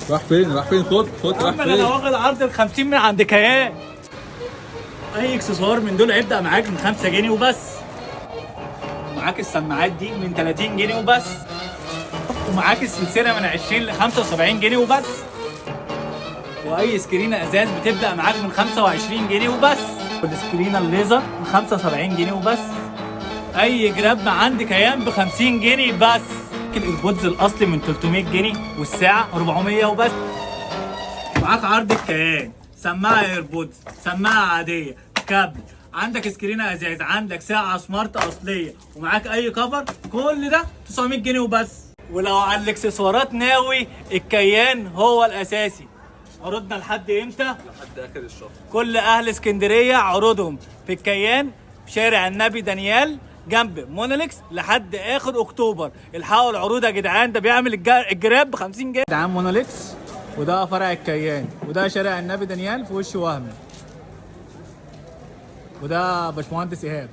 راح فين؟ راح فين؟ خد راح انا فين؟ واخد عرض ال 50 من عند كيان. اي اكسسوار من دول هيبدا معاك من 5 جنيه وبس. معاك السماعات دي من 30 جنيه وبس. ومعاك السلسله من 20 ل 75 جنيه وبس. واي سكرينه ازاز بتبدا معاك من 25 جنيه وبس. والسكرينه الليزر من 75 جنيه وبس. اي جراب عند كيان ب 50 جنيه بس. الايربودز الاصلي من 300 جنيه والساعه 400 وبس. معاك عرض الكيان، سماعه ايربودز، سماعه عاديه، كابل، عندك سكرينه ازاز، عندك ساعه سمارت اصليه، ومعاك اي كفر. كل ده 900 جنيه وبس. ولو على الاكسسوارات ناوي، الكيان هو الاساسي. عروضنا لحد امتى؟ لحد اخر الشهر. كل اهل اسكندريه عروضهم في الكيان في شارع النبي دانيال جنب مونوليكس لحد اخر اكتوبر. الحقوا العروض يا جدعان، ده بيعمل الجراب ب 50 جنيه. جدعان مونوليكس، وده فرع الكيان، وده شارع النبي دانيال في وش وهمي، وده باشمهندس ايهاب.